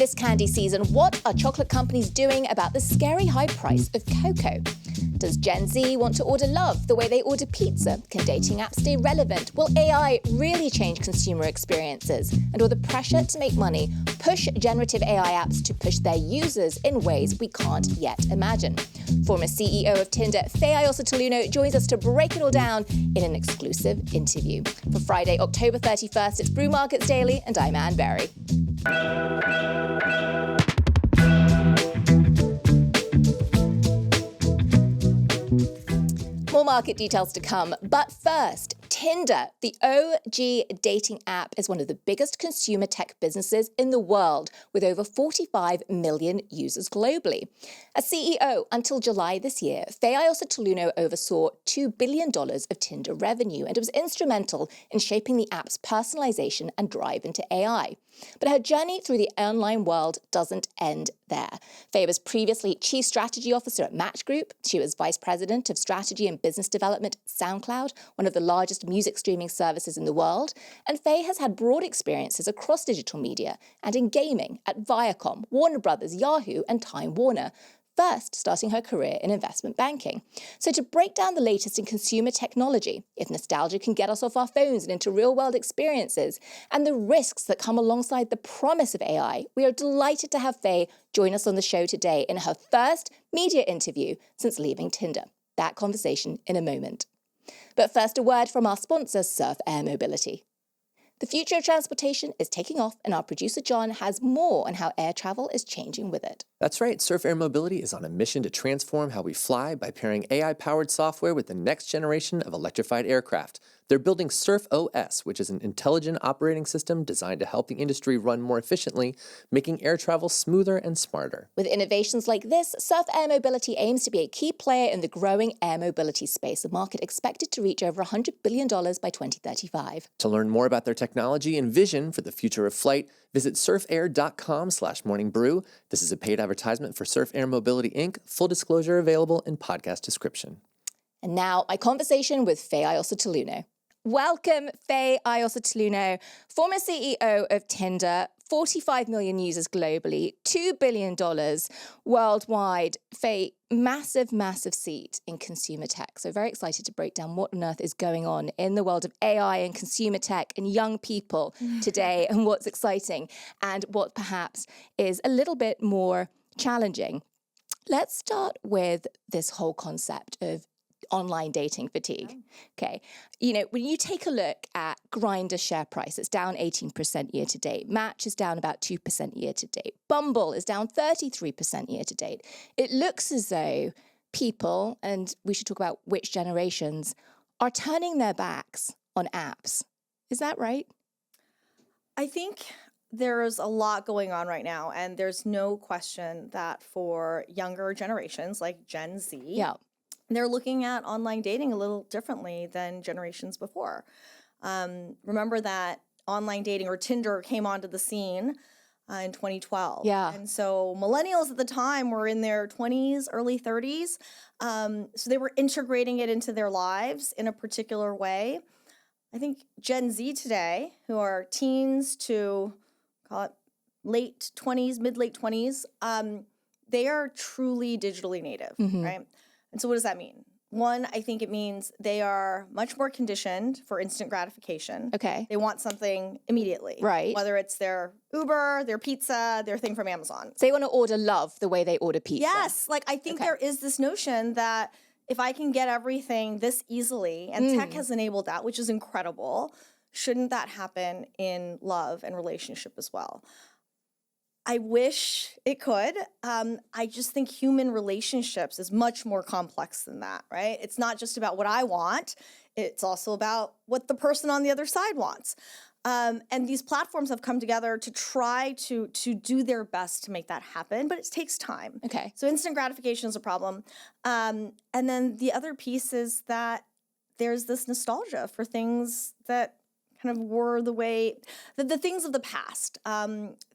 This candy season, what are chocolate companies doing about the scary high price of cocoa? Does Gen Z want to order love the way they order pizza? Can dating apps stay relevant? Will AI really change consumer experiences? And will the pressure to make money push generative AI apps to push their users in ways we can't yet imagine? Former CEO of Tinder, Faye Iosotaluno, joins us to break it all down in an exclusive interview. For Friday, October 31st, it's Brew Markets Daily, and I'm Anne Berry. More market details to come, but first, Tinder, the OG dating app, is one of the biggest consumer tech businesses in the world, with over 45 million users globally. As CEO until July this year, Faye Iosotaluno oversaw $2 billion of Tinder revenue and was instrumental in shaping the app's personalization and drive into AI. But her journey through the online world doesn't end there. Faye was previously Chief Strategy Officer at Match Group. She was Vice President of Strategy and Business Development at SoundCloud, one of the largest music streaming services in the world. And Faye has had broad experiences across digital media and in gaming at Viacom, Warner Brothers, Yahoo, and Time Warner, first starting her career in investment banking. So to break down the latest in consumer technology, if nostalgia can get us off our phones and into real-world experiences, and the risks that come alongside the promise of AI, we are delighted to have Faye join us on the show today in her first media interview since leaving Tinder. That conversation in a moment. But first, a word from our sponsor, Surf Air Mobility. The future of transportation is taking off, and our producer John has more on how air travel is changing with it. That's right. Surf Air Mobility is on a mission to transform how we fly by pairing AI-powered software with the next generation of electrified aircraft. They're building Surf OS, which is an intelligent operating system designed to help the industry run more efficiently, making air travel smoother and smarter. With innovations like this, Surf Air Mobility aims to be a key player in the growing air mobility space, a market expected to reach over $100 billion by 2035. To learn more about their technology and vision for the future of flight, visit surfair.com/morningbrew. This is a paid advertisement for Surf Air Mobility, Inc. Full disclosure available in podcast description. And now, my conversation with Faye Iosotaluno. Welcome, Faye Iosotaluno, former CEO of Tinder, 45 million users globally, $2 billion worldwide. Faye, massive seat in consumer tech. So very excited to break down what on earth is going on in the world of AI and consumer tech and young people today, and what's exciting and what perhaps is a little bit more challenging. Let's start with this whole concept of online dating fatigue. Okay. You know, when you take a look at Grindr's share price, it's down 18% year to date. Match is down about 2% year to date. Bumble is down 33% year to date. It looks as though people, and we should talk about which generations, are turning their backs on apps. Is that right? I think there's a lot going on right now, and there's no question that for younger generations like Gen Z, they're looking at online dating a little differently than generations before. Remember that online dating, or Tinder, came onto the scene in 2012. Yeah. And so millennials at the time were in their 20s, early 30s. So they were integrating it into their lives in a particular way. I think Gen Z today, who are teens to, call it late 20s, mid-late 20s, they are truly digitally native, right? And so what does that mean? One, I think it means they are much more conditioned for instant gratification. Okay. They want something immediately. Right. Whether it's their Uber, their pizza, their thing from Amazon. So they want to order love the way they order pizza. Yes. Like, I think there is this notion that if I can get everything this easily, and tech has enabled that, which is incredible, shouldn't that happen in love and relationship as well? I wish it could. I just think human relationships is much more complex than that, right? It's not just about what I want. It's also about what the person on the other side wants. And these platforms have come together to try to do their best to make that happen, but it takes time. Okay. So instant gratification is a problem. And then the other piece is that there's this nostalgia for things that kind of were the way, the things of the past.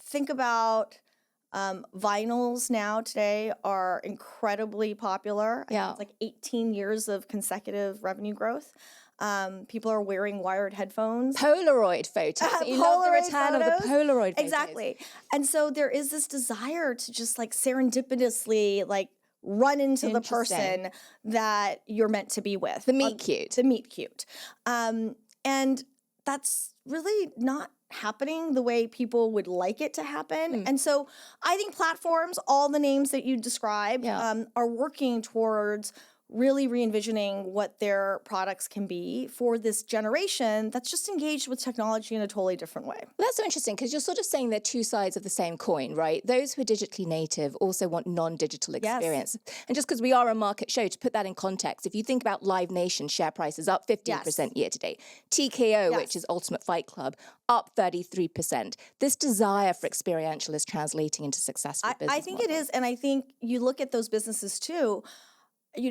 Think about vinyls now today are incredibly popular. I think it's like 18 years of consecutive revenue growth. People are wearing wired headphones. Polaroid photos. You love the return of the Polaroid photos. Exactly. And so there is this desire to just like serendipitously like run into the person that you're meant to be with. The meet cute. The meet cute. And that's really not happening the way people would like it to happen. And so I think platforms, all the names that you described, are working towards really re-envisioning what their products can be for this generation that's just engaged with technology in a totally different way. Well, that's so interesting because you're sort of saying they're two sides of the same coin, right? Those who are digitally native also want non-digital experience. And just because we are a market show, to put that in context, if you think about Live Nation, share price is up 15% year to date. TKO, which is Ultimate Fight Club, up 33%. This desire for experiential is translating into successful business I think it is. And I think you look at those businesses too,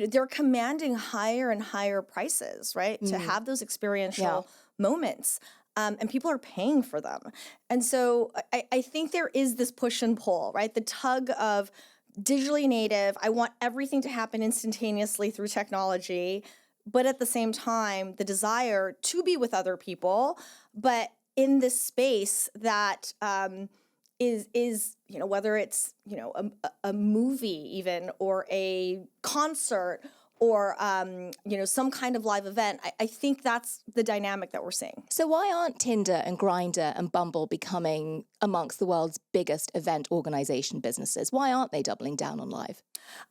they're commanding higher and higher prices, right? To have those experiential moments. And people are paying for them. And so I think there is this push and pull, right? The tug of digitally native, I want everything to happen instantaneously through technology, but at the same time, the desire to be with other people, but in this space that is whether it's a movie even or a concert or some kind of live event. I think that's the dynamic that we're seeing. So why aren't Tinder and Grindr and Bumble becoming amongst the world's biggest event organization businesses? Why aren't they doubling down on live?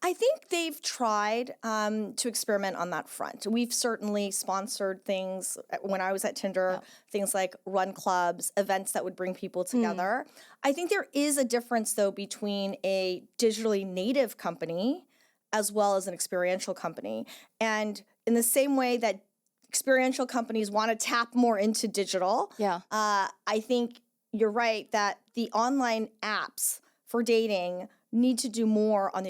I think they've tried to experiment on that front. We've certainly sponsored things when I was at Tinder, things like run clubs, events that would bring people together. I think there is a difference, though, between a digitally native company as well as an experiential company. And in the same way that experiential companies want to tap more into digital, I think you're right that the online apps for dating need to do more on the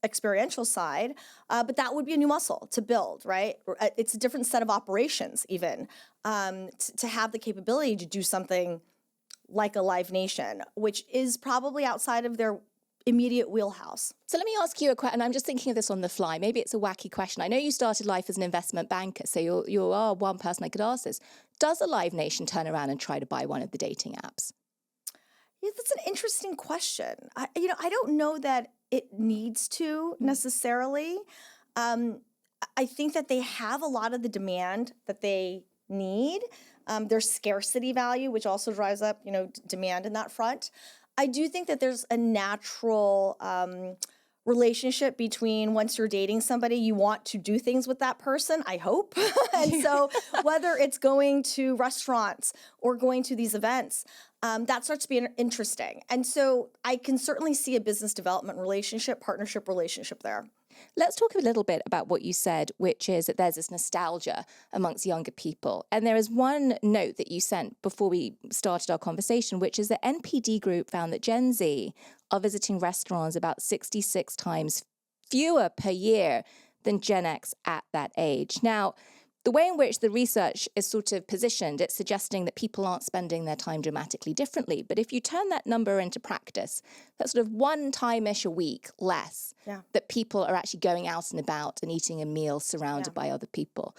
experiential side, but that would be a new muscle to build, right? It's a different set of operations even to have the capability to do something like a Live Nation, which is probably outside of their immediate wheelhouse. So let me ask you a question, and I'm just thinking of this on the fly. Maybe it's a wacky question. I know you started life as an investment banker, so you are one person I could ask this. Does a Live Nation turn around and try to buy one of the dating apps? Yeah, that's an interesting question. I don't know that it needs to necessarily. I think that they have a lot of the demand that they need. There's scarcity value, which also drives up, demand in that front. I do think that there's a natural relationship between once you're dating somebody, you want to do things with that person, I hope. And so whether it's going to restaurants or going to these events, that starts to be interesting. And so I can certainly see a business development relationship, partnership relationship there. Let's talk a little bit about what you said, which is that there's this nostalgia amongst younger people. And there is one note that you sent before we started our conversation, which is that NPD Group found that Gen Z are visiting restaurants about 66 times fewer per year than Gen X at that age. Now, the way in which the research is sort of positioned, it's suggesting that people aren't spending their time dramatically differently. But if you turn that number into practice, that's sort of one time-ish a week less that people are actually going out and about and eating a meal surrounded by other people.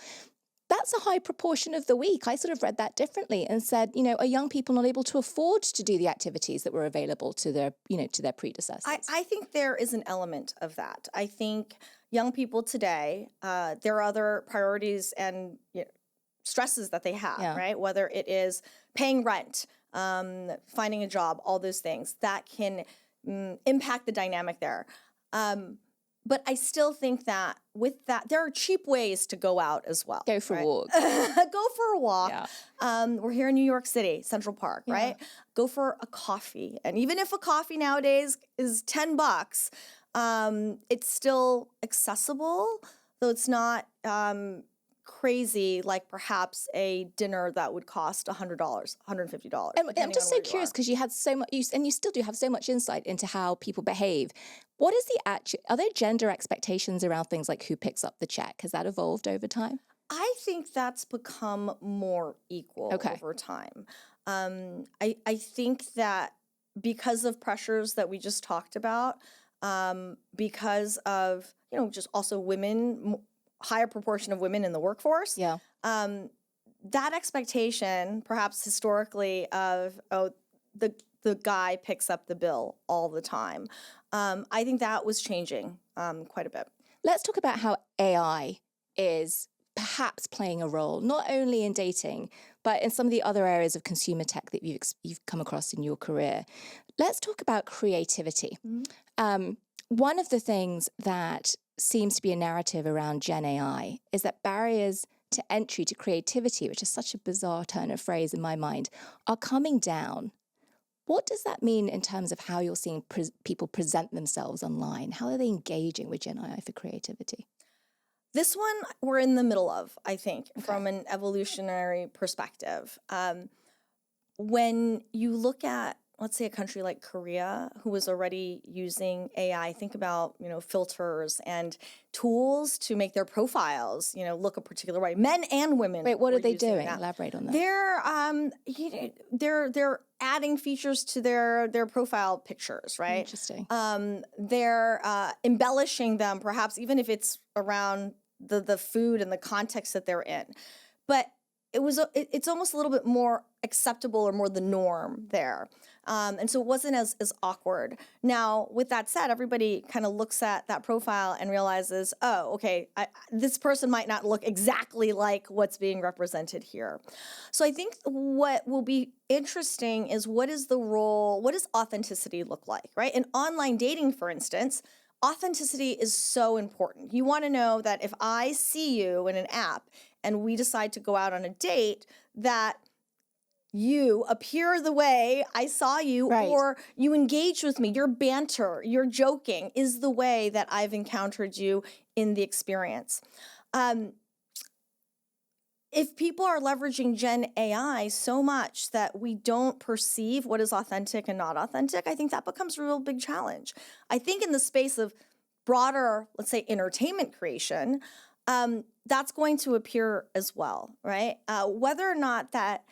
That's a high proportion of the week. I sort of read that differently and said, are young people not able to afford to do the activities that were available to their, to their predecessors? I think there is an element of that. I think young people today, there are other priorities and stresses that they have, right? Whether it is paying rent, finding a job, all those things that can impact the dynamic there. But I still think that with that, there are cheap ways to go out as well. Go for a walk. Go for a walk. Yeah. We're here in New York City, Central Park, right? Go for a coffee. And even if a coffee nowadays is $10, it's still accessible, though it's not crazy like perhaps a dinner that would cost $100, $150. And I'm just so curious because you had so much, and you still do have so much insight into how people behave. What is are there gender expectations around things like who picks up the check? Has that evolved over time? I think that's become more equal over time. I think that because of pressures that we just talked about, because of, just also women, higher proportion of women in the workforce. That expectation, perhaps historically, of the guy picks up the bill all the time, I think that was changing quite a bit. Let's talk about how AI is perhaps playing a role, not only in dating, but in some of the other areas of consumer tech that you've come across in your career. Let's talk about creativity. One of the things that seems to be a narrative around Gen AI is that barriers to entry to creativity, which is such a bizarre turn of phrase in my mind, are coming down. What does that mean in terms of how you're seeing people present themselves online? How are they engaging with Gen AI for creativity? This one we're in the middle of, I think, from an evolutionary perspective. When you look at, let's say, a country like Korea, who was already using AI, think about, filters and tools to make their profiles, look a particular way. Men and women. Wait, what are they using doing? that. Elaborate on that. They're adding features to their profile pictures, right? Interesting. They're embellishing them, perhaps even if it's around the food and the context that they're in. But it's almost a little bit more acceptable or more the norm there. And so it wasn't as awkward. Now, with that said, everybody kind of looks at that profile and realizes, oh, okay, this person might not look exactly like what's being represented here. So I think what will be interesting is what does authenticity look like, right? In online dating, for instance, authenticity is so important. You want to know that if I see you in an app and we decide to go out on a date, that you appear the way I saw you, right, or you engage with me, your banter, your joking is the way that I've encountered you in the experience. If people are leveraging Gen AI so much that we don't perceive what is authentic and not authentic, I think that becomes a real big challenge. I think in the space of broader, let's say, entertainment creation, that's going to appear as well, right? Whether or not that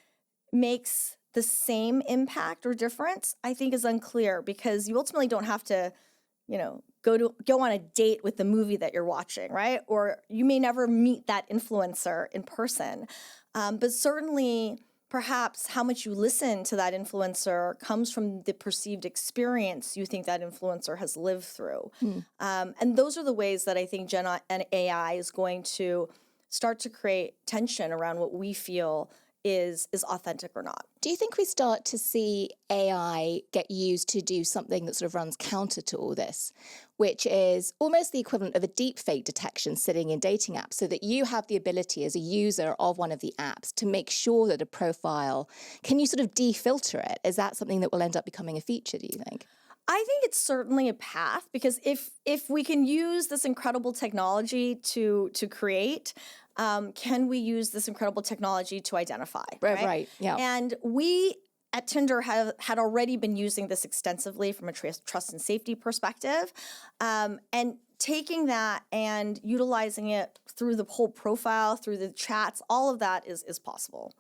makes the same impact or difference, I think is unclear, because you ultimately don't have to, go on a date with the movie that you're watching, right? Or you may never meet that influencer in person. But certainly, perhaps how much you listen to that influencer comes from the perceived experience you think that influencer has lived through. And those are the ways that I think Gen AI is going to start to create tension around what we feel is authentic or not. Do you think we start to see AI get used to do something that sort of runs counter to all this, which is almost the equivalent of a deep fake detection sitting in dating apps, so that you have the ability as a user of one of the apps to make sure that a profile, can you sort of defilter it? Is that something that will end up becoming a feature, do you think? I think it's certainly a path, because if we can use this incredible technology to create, can we use this incredible technology to identify? Right, yeah. And we at Tinder had already been using this extensively from a trust and safety perspective, and taking that and utilizing it through the whole profile, through the chats, all of that is possible.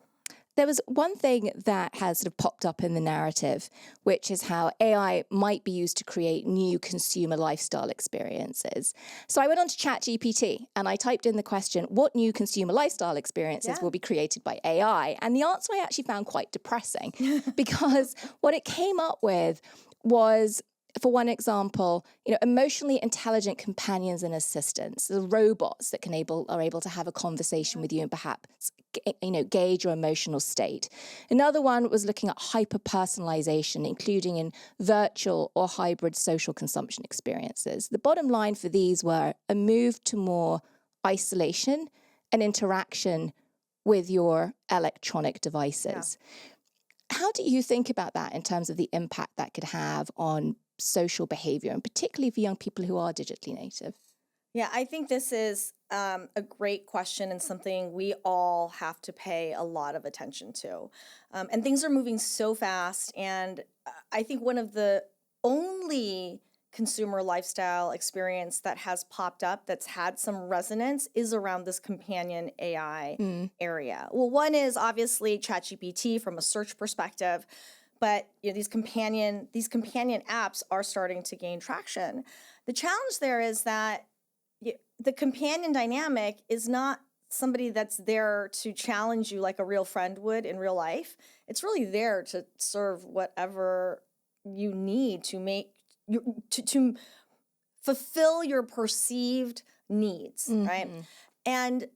There was one thing that has sort of popped up in the narrative, which is how AI might be used to create new consumer lifestyle experiences. So I went on to ChatGPT and I typed in the question, what new consumer lifestyle experiences will be created by AI? And the answer I actually found quite depressing, because what it came up with was, for one example, emotionally intelligent companions and assistants, the robots that are able to have a conversation with you and perhaps, gauge your emotional state. Another one was looking at hyper-personalization, including in virtual or hybrid social consumption experiences. The bottom line for these were a move to more isolation and interaction with your electronic devices. Yeah. How do you think about that in terms of the impact that could have on social behavior, and particularly for young people who are digitally native? Yeah, I think this is a great question and something we all have to pay a lot of attention to. And things are moving so fast. And I think one of the only consumer lifestyle experience that has popped up that's had some resonance is around this companion AI area. Well, one is obviously ChatGPT from a search perspective. But these companion apps are starting to gain traction. The challenge there is that the companion dynamic is not somebody that's there to challenge you like a real friend would in real life. It's really there to serve whatever you need to make you to fulfill your perceived needs, right? And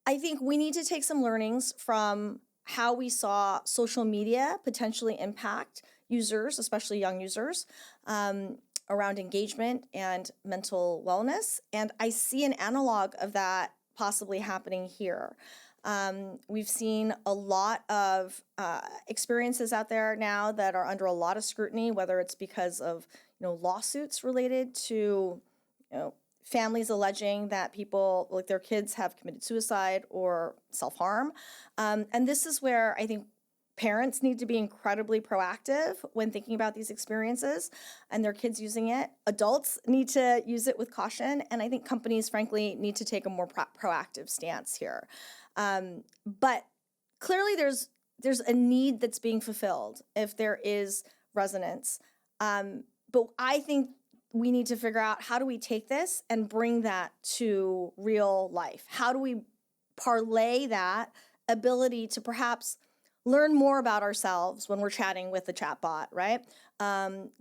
I think we need to take some learnings from how we saw social media potentially impact users, especially young users, around engagement and mental wellness. And I see an analog of that possibly happening here. We've seen a lot of experiences out there now that are under a lot of scrutiny, whether it's because of lawsuits related to families alleging that people, like their kids, have committed suicide or self-harm. And this is where I think parents need to be incredibly proactive when thinking about these experiences and their kids using it. Adults need to use it with caution. And I think companies, frankly, need to take a more proactive stance here. But clearly there's a need that's being fulfilled if there is resonance. But I think we need to figure out, how do we take this and bring that to real life? How do we parlay that ability to perhaps learn more about ourselves when we're chatting with the chatbot, right?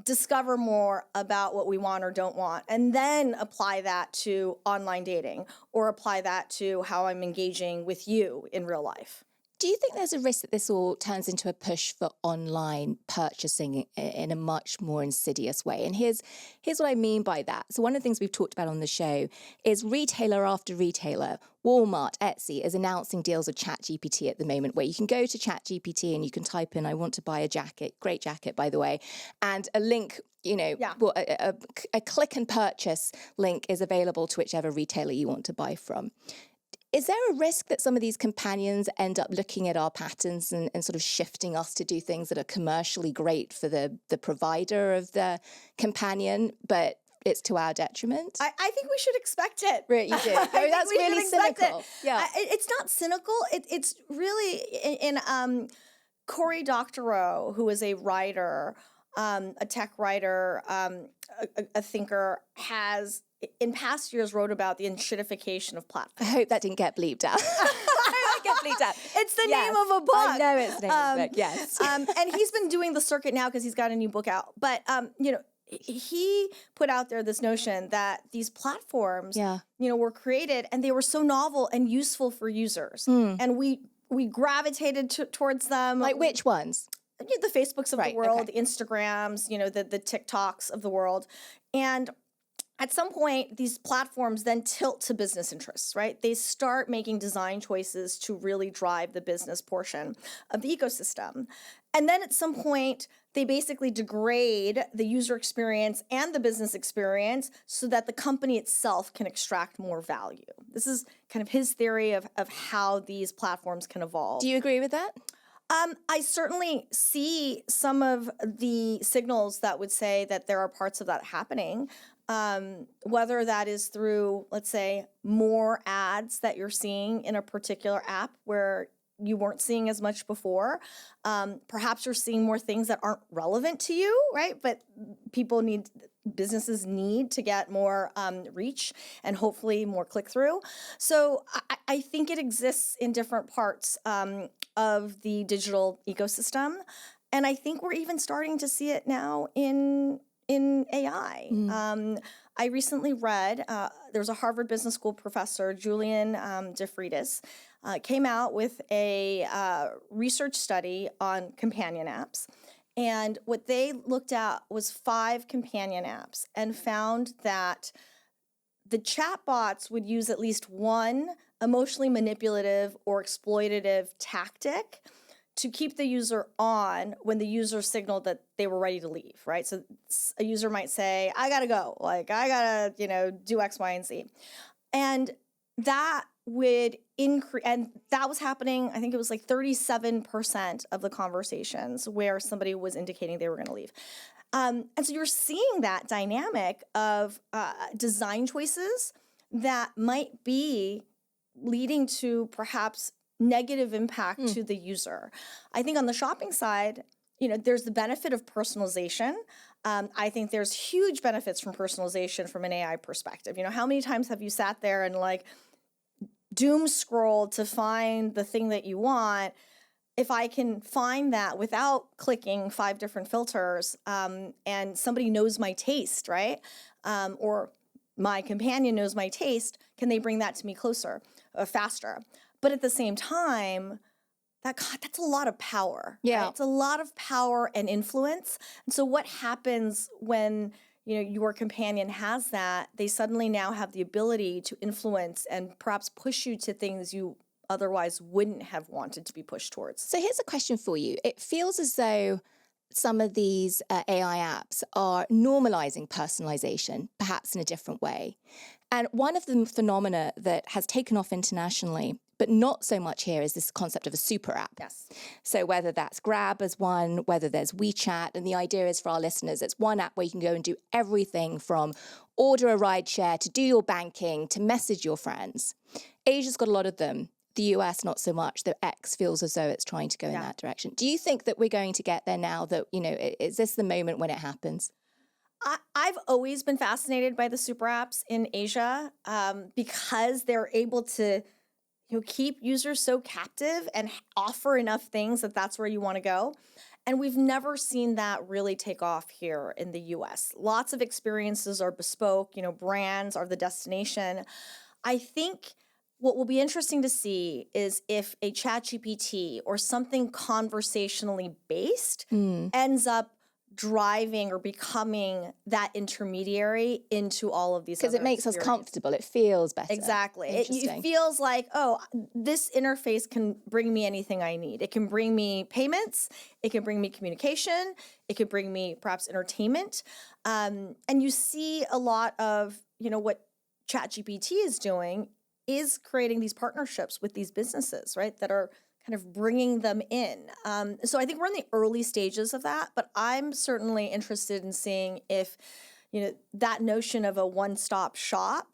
Discover more about what we want or don't want, and then apply that to online dating or apply that to how I'm engaging with you in real life. Do you think there's a risk that this all turns into a push for online purchasing in a much more insidious way? And here's what I mean by that. So one of the things we've talked about on the show is retailer after retailer, Walmart, Etsy, is announcing deals with ChatGPT at the moment, where you can go to ChatGPT and you can type in, I want to buy a jacket, great jacket, by the way, and a link, a click and purchase link is available to whichever retailer you want to buy from. Is there a risk that some of these companions end up looking at our patterns and sort of shifting us to do things that are commercially great for the provider of the companion, but it's to our detriment? I think we should expect it. Right, you do. Oh, that's really cynical. Yeah, it's not cynical. It's really in Cory Doctorow, who is a writer, a tech writer, a thinker, has in past years wrote about the enshittification of platforms. I hope that didn't get bleeped out. It's the name of a book. I know it's the name of a book, yes. And he's been doing the circuit now because he's got a new book out. But, he put out there this notion that these platforms, were created and they were so novel and useful for users. And we gravitated towards them. Like which ones? The Facebooks of the world, the Instagrams, the TikToks of the world. And at some point, these platforms then tilt to business interests, right? They start making design choices to really drive the business portion of the ecosystem. And then at some point, they basically degrade the user experience and the business experience so that the company itself can extract more value. This is kind of his theory of how these platforms can evolve. Do you agree with that? I certainly see some of the signals that would say that there are parts of that happening. Whether that is through, let's say, more ads that you're seeing in a particular app where you weren't seeing as much before. Perhaps you're seeing more things that aren't relevant to you, right? But businesses need to get more reach and hopefully more click-through. So I think it exists in different parts of the digital ecosystem. And I think we're even starting to see it now in AI. I recently read, there's a Harvard Business School professor, Julian DeFreitas, came out with a research study on companion apps. And what they looked at was 5 companion apps and found that the chatbots would use at least one emotionally manipulative or exploitative tactic to keep the user on when the user signaled that they were ready to leave, right? So a user might say, I gotta go, I gotta, do X, Y, and Z. And that would increase, and that was happening, I think it was 37% of the conversations where somebody was indicating they were gonna leave. And so you're seeing that dynamic of design choices that might be leading to perhaps negative impact to the user. I think on the shopping side, there's the benefit of personalization. I think there's huge benefits from personalization from an AI perspective. How many times have you sat there and doom scroll to find the thing that you want, if I can find that without clicking 5 different filters, and somebody knows my taste, right? Or my companion knows my taste, can they bring that to me closer, faster? But at the same time, that's a lot of power. Yeah. Right? It's a lot of power and influence. And so what happens when your companion has that? They suddenly now have the ability to influence and perhaps push you to things you otherwise wouldn't have wanted to be pushed towards. So here's a question for you. It feels as though some of these AI apps are normalizing personalization, perhaps in a different way. And one of the phenomena that has taken off internationally, but not so much here, is this concept of a super app. Yes. So whether that's Grab as one, whether there's WeChat, and the idea is for our listeners, it's one app where you can go and do everything from order a ride share to do your banking to message your friends. Asia's got a lot of them. The US, not so much. The X feels as though it's trying to go in that direction. Do you think that we're going to get there now? That, is this the moment when it happens? I've always been fascinated by the super apps in Asia because they're able to keep users so captive and offer enough things that that's where you want to go. And we've never seen that really take off here in the US. Lots of experiences are bespoke, brands are the destination. I think what will be interesting to see is if a ChatGPT or something conversationally based ends up driving or becoming that intermediary into all of these because it makes us comfortable. It feels better. Exactly. It feels like, oh, this interface can bring me anything I need. It can bring me payments. It can bring me communication. It can bring me perhaps entertainment. And you see a lot of, what ChatGPT is doing is creating these partnerships with these businesses, right, that are kind of bringing them in. So I think we're in the early stages of that, but I'm certainly interested in seeing if, that notion of a one-stop shop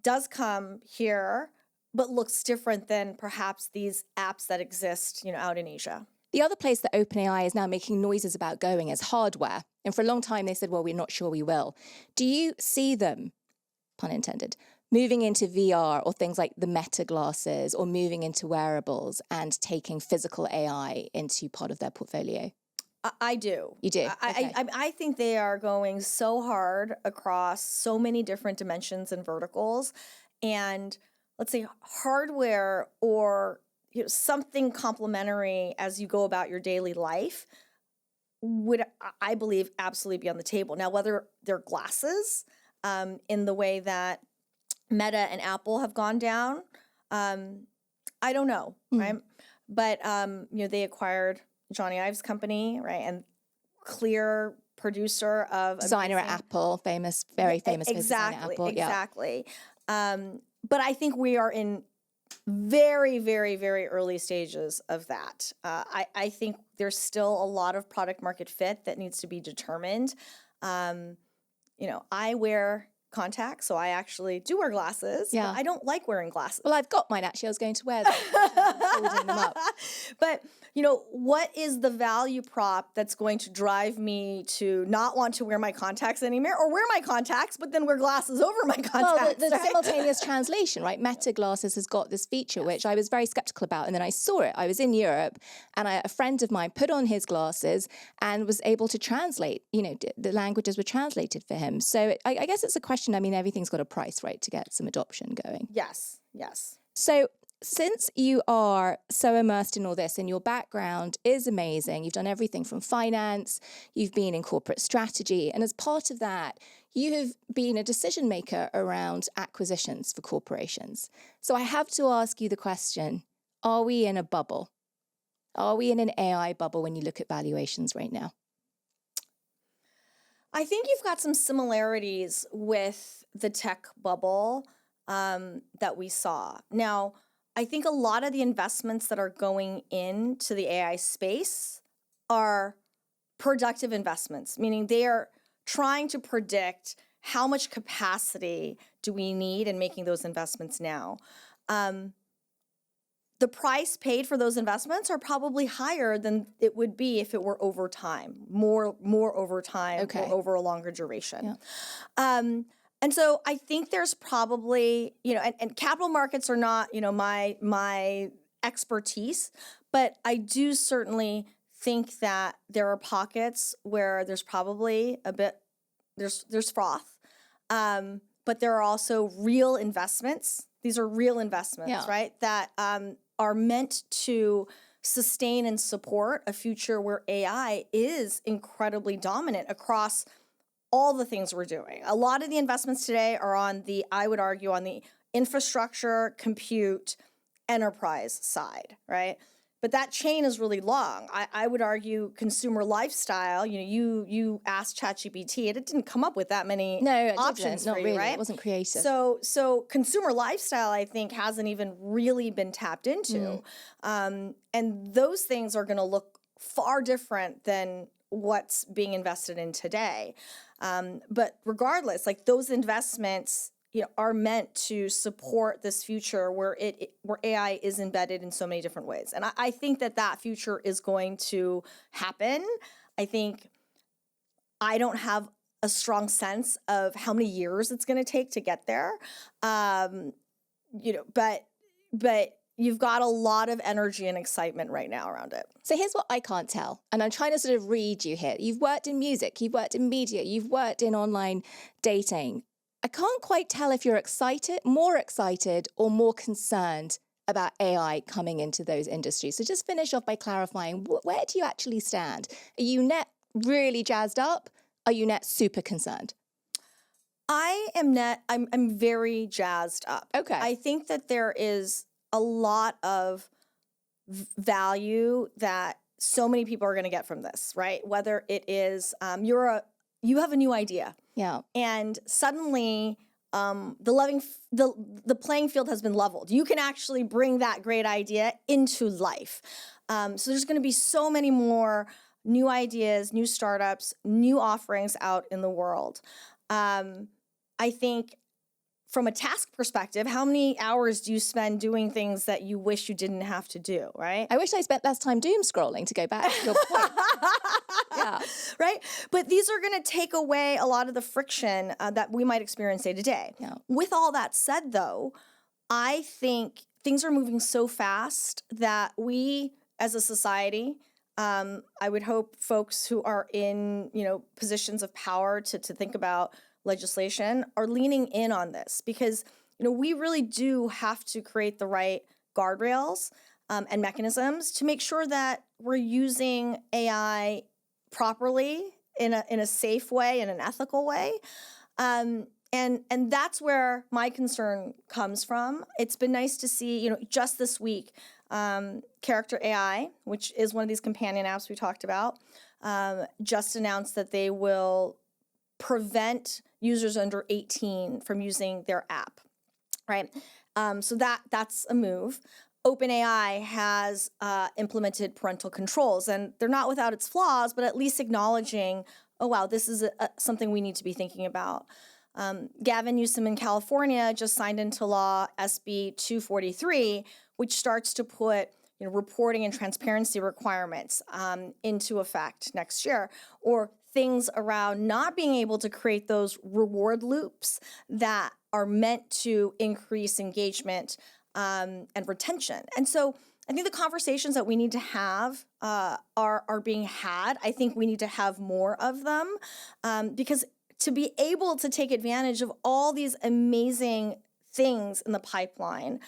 does come here, but looks different than perhaps these apps that exist, out in Asia. The other place that OpenAI is now making noises about going is hardware. And for a long time, they said, well, we're not sure we will. Do you see them, pun intended, moving into VR or things like the Meta glasses or moving into wearables and taking physical AI into part of their portfolio? I do. You do? Okay. I think they are going so hard across so many different dimensions and verticals. And let's say hardware or something complementary as you go about your daily life would, I believe, absolutely be on the table. Now, whether they're glasses in the way that Meta and Apple have gone down, I don't know, right? But they acquired Johnny Ive's company, right, and clear producer of designer at Apple, very famous designer at Apple. Exactly. But I think we are in very, very, very early stages of that. I think there's still a lot of product market fit that needs to be determined. I wear contacts, so I actually do wear glasses. Yeah. But I don't like wearing glasses. Well, I've got mine actually. I was going to wear them. Holding them up. But what is the value prop that's going to drive me to not want to wear my contacts anymore, or wear my contacts but then wear glasses over my contacts? Well, the right? simultaneous translation, right? Meta Glasses has got this feature, which I was very skeptical about, and then I saw it. I was in Europe, and a friend of mine put on his glasses and was able to translate. The languages were translated for him. So I guess it's a question. I mean, everything's got a price, right, to get some adoption going. Yes. So since you are so immersed in all this and your background is amazing, you've done everything from finance, you've been in corporate strategy, and as part of that, you have been a decision maker around acquisitions for corporations. So I have to ask you the question, are we in a bubble? Are we in an AI bubble when you look at valuations right now? I think you've got some similarities with the tech bubble that we saw. Now, I think a lot of the investments that are going into the AI space are productive investments, meaning they are trying to predict how much capacity do we need in making those investments now. The price paid for those investments are probably higher than it would be if it were over time, more over time, or over a longer duration. Yeah. And so I think there's probably, and capital markets are not, my expertise, but I do certainly think that there are pockets where there's probably there's froth, but there are also real investments. These are real investments, right? That are meant to sustain and support a future where AI is incredibly dominant across all the things we're doing. A lot of the investments today are I would argue, on the infrastructure, compute, enterprise side, right? But that chain is really long. I would argue consumer lifestyle, you asked ChatGPT, and it didn't come up with that many options not for you, really. right? It wasn't creative. So consumer lifestyle, I think, hasn't even really been tapped into. And those things are going to look far different than what's being invested in today. But regardless, like those investments, are meant to support this future where AI is embedded in so many different ways. And I think that future is going to happen. I don't have a strong sense of how many years it's going to take to get there. But you've got a lot of energy and excitement right now around it. So here's what I can't tell, and I'm trying to sort of read you here. You've worked in music, you've worked in media, you've worked in online dating. I can't quite tell if you're more excited or more concerned about AI coming into those industries. So just finish off by clarifying, where do you actually stand? Are you net really jazzed up? Are you net super concerned? I'm very jazzed up. Okay. I think that there is a lot of value that so many people are going to get from this, right? Whether it is you have a new idea. Yeah. And suddenly the playing field has been leveled. You can actually bring that great idea into life. So there's going to be so many more new ideas, new startups, new offerings out in the world. I think from a task perspective, how many hours do you spend doing things that you wish you didn't have to do, right? I wish I spent less time doom scrolling, to go back to your point. Yeah. Right? But these are going to take away a lot of the friction that we might experience day to day. Yeah. With all that said, though, I think things are moving so fast that we, as a society, I would hope folks who are in, positions of power to think about legislation are leaning in on this, because, we really do have to create the right guardrails and mechanisms to make sure that we're using AI properly in a safe way, in an ethical way. And that's where my concern comes from. It's been nice to see, just this week, Character AI, which is one of these companion apps we talked about, just announced that they will prevent users under 18 from using their app, right? So that's a move. OpenAI has implemented parental controls, and they're not without its flaws, but at least acknowledging, oh, wow, this is something we need to be thinking about. Gavin Newsom in California just signed into law SB 243, which starts to put reporting and transparency requirements into effect next year, or things around not being able to create those reward loops that are meant to increase engagement and retention. And so I think the conversations that we need to have are being had. I think we need to have more of them because to be able to take advantage of all these amazing things in the pipeline,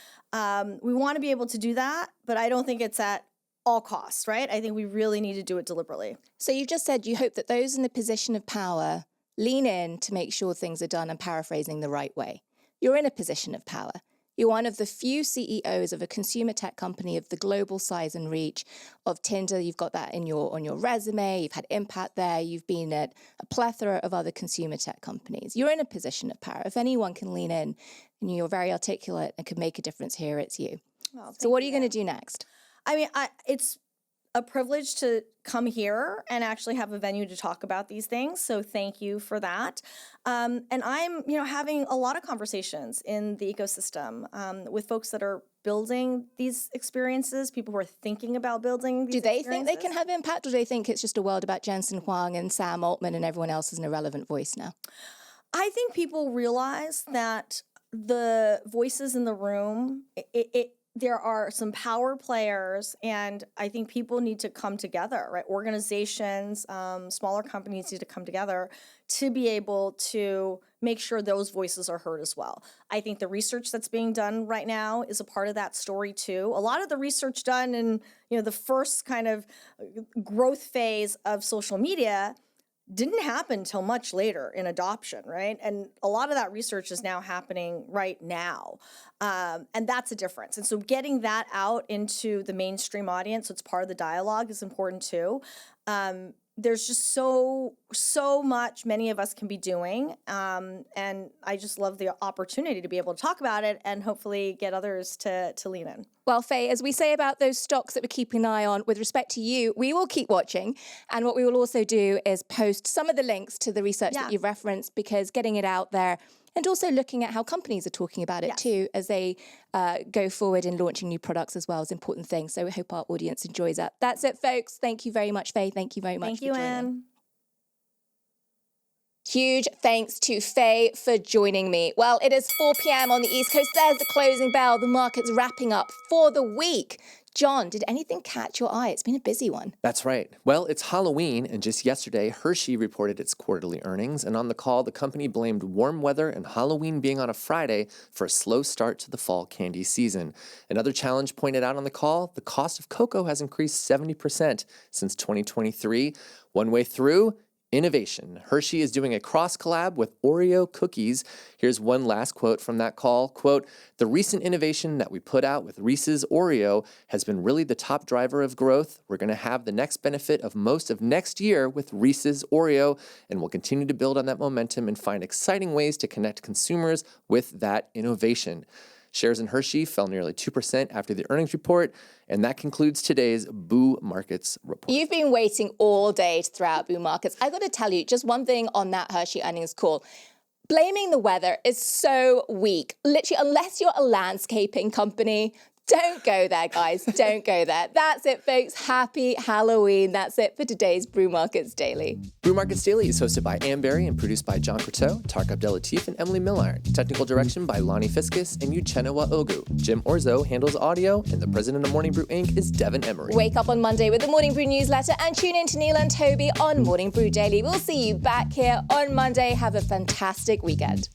we want to be able to do that, but I don't think it's at all costs, right? I think we really need to do it deliberately. So you just said you hope that those in the position of power lean in to make sure things are done, and paraphrasing, the right way. You're in a position of power. You're one of the few CEOs of a consumer tech company of the global size and reach of Tinder. You've got that on your resume. You've had impact there. You've been at a plethora of other consumer tech companies. You're in a position of power. If anyone can lean in and you're very articulate and can make a difference here, it's you. Well, so what are you going to do next? I mean, it's a privilege to come here and actually have a venue to talk about these things. So thank you for that. And I'm, having a lot of conversations in the ecosystem with folks that are building these experiences, people who are thinking about building these experiences. Do they think they can have impact, or do they think it's just a world about Jensen Huang and Sam Altman and everyone else is an irrelevant voice now? I think people realize that the voices in the room, there are some power players, and I think people need to come together, right? Organizations, smaller companies need to come together to be able to make sure those voices are heard as well. I think the research that's being done right now is a part of that story too. A lot of the research done in, the first kind of growth phase of social media didn't happen until much later in adoption, right? And a lot of that research is now happening right now. And that's a difference. And so getting that out into the mainstream audience, so it's part of the dialogue, is important too. There's just so much many of us can be doing. And I just love the opportunity to be able to talk about it and hopefully get others to lean in. Well, Faye, as we say about those stocks that we're keeping an eye on, with respect to you, we will keep watching. And what we will also do is post some of the links to the research that you've referenced, because getting it out there and also looking at how companies are talking about it too as they go forward in launching new products as well is an important thing. So we hope our audience enjoys that. That's it, folks. Thank you very much, Faye. Thank you very much for joining. Anne. Huge thanks to Faye for joining me. Well, it is 4 p.m. on the East Coast. There's the closing bell. The market's wrapping up for the week. John, did anything catch your eye? It's been a busy one. That's right. Well, it's Halloween, and just yesterday, Hershey reported its quarterly earnings, and on the call, the company blamed warm weather and Halloween being on a Friday for a slow start to the fall candy season. Another challenge pointed out on the call, the cost of cocoa has increased 70% since 2023. One way through, innovation. Hershey is doing a cross collab with Oreo cookies. Here's one last quote from that call. Quote, "The recent innovation that we put out with Reese's Oreo has been really the top driver of growth. We're going to have the next benefit of most of next year with Reese's Oreo, and we'll continue to build on that momentum and find exciting ways to connect consumers with that innovation." Shares in Hershey fell nearly 2% after the earnings report, and that concludes today's Brew Markets report. You've been waiting all day to throw out Brew Markets. I got to tell you, just one thing on that Hershey earnings call. Blaming the weather is so weak. Literally, unless you're a landscaping company, don't go there, guys. Don't go there. That's it, folks. Happy Halloween. That's it for today's Brew Markets Daily. Brew Markets Daily is hosted by Emery and produced by John Crotteau, Tariq Abdellatif, and Emily Milliron. Technical direction by Lonnie Fiskus and Uchenna Nwaogu. Jim Orzo handles audio, and the president of Morning Brew Inc. is Devin Emery. Wake up on Monday with the Morning Brew newsletter and tune in to Neil and Toby on Morning Brew Daily. We'll see you back here on Monday. Have a fantastic weekend.